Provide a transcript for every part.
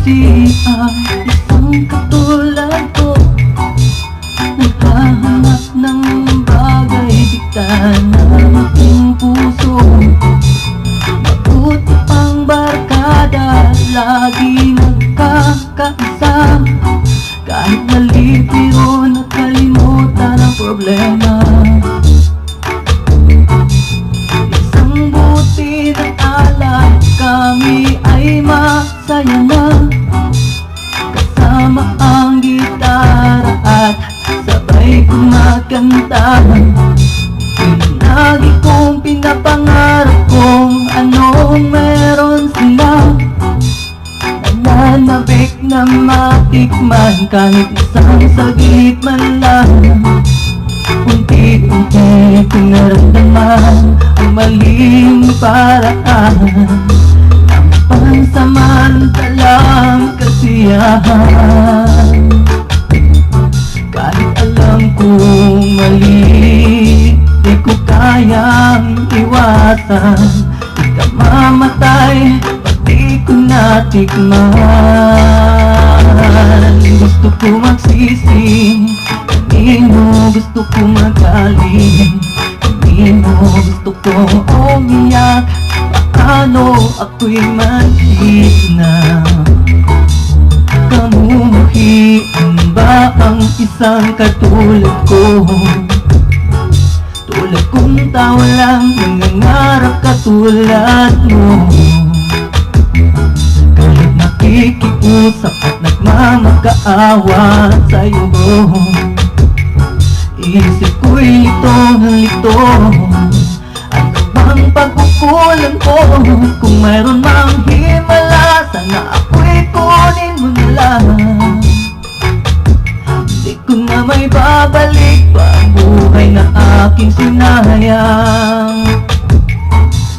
Di ay isang katulad ko, naghahanap ng bagay dikta ng aking puso. Mabuti ang barkada, lagi nagkakaisa. Kahit mali pero nakalimutan ang problema. Isang buti ng alak, kami ay masaya na. Kasama ang gitara at sabay kumakanta. Lagi kong pinapangarap kung anong meron sila. Nananabik na matikman kahit isang saglit man lang. Unti-unti pinaramdaman ang maling paraan ng pansamantalang kasiyahan. Kahit alam kong mali, di ko kayang iwasan. Ikamamatay, pati ko natikman. Gusto ko magsisi, kanino gusto ko magaling, kanino gusto kong umiyak, paano ako'y mahina. Kamumuhian ba ang isang katulad ko? Tulad kong tao lang, nangangarap katulad mo. Kahit nakikiusap at nagmamakaawa sa'yo, isip ko'y lito. Ano bang pagkukulang ko? Kung mayroon mang himala, sana ako'y kunin mo na lang. Di ko na may babalik pa ang buhay na aking sinayang.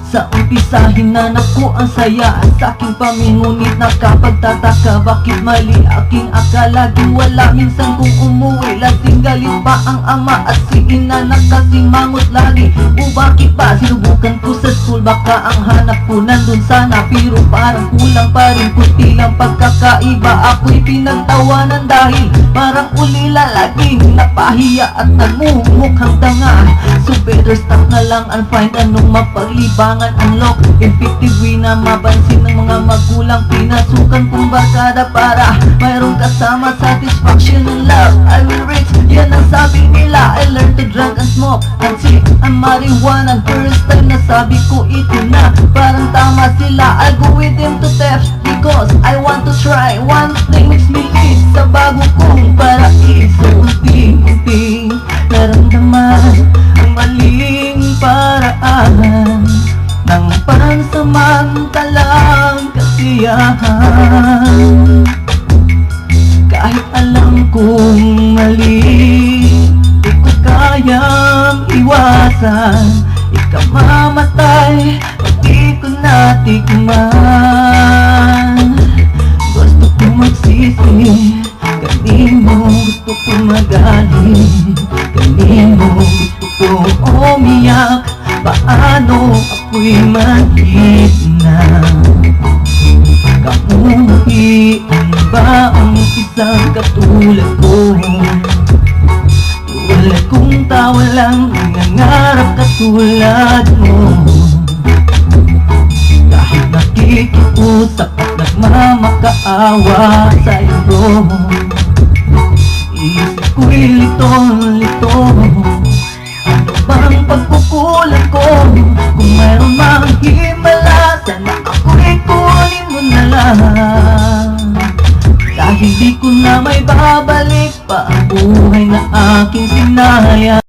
Sa umpisa hinanak ko ang saya sa aking pamingunit, nakapagtataka bakit mali aking akala. Di wala minsan kung umuwi, lasing galit pa ang ama at si ina nakasimangot lagi. O bakit ba sinubukan ko sa school, baka ang hanap ko nandun sana, pero parang kulang pa rin, kunti lang pagkakaiba. Ako'y pinagtawanan dahil parang ulila, laging napahiya at nagmumukhang tanga. So better stop na lang and find anong mapaglibangan. Unlock effectively na mapansin ng mga magulang. Pinasukan kong barkada para mayroong kasama, satisfaction and love. I will reach, yan ang sabi nila. I learned to drink and smoke and see ang marijuana. First time na sabi ko ito na, parang tama sila. I'll go with them to theft because I want to try. One thing makes me lead sa bago kong paraiso. Unti-unti naramdaman ang maling paraan ng pansamantalang kasiyahan. Kahit alam kong mali, di ko kayang iwasan. Ikamamatay, pati ko natikman. Gusto ko magsisi, kanino gusto ko magaling, kanino gusto ko umiyak, paano ako'y mahina. Kamumuhian ba ang isang katulad ko? Tulad kong tao lang, nangangarap katulad mo. Kahit nakikiusap at nagmamakaawa sa'yo, isip ko'y lito. Ano bang pagkukulang ko? Kung mayroon mang himala, sana ako'y kunin mo na lang. Dahil di ko na may babalik pa ang buhay na aking sinayang.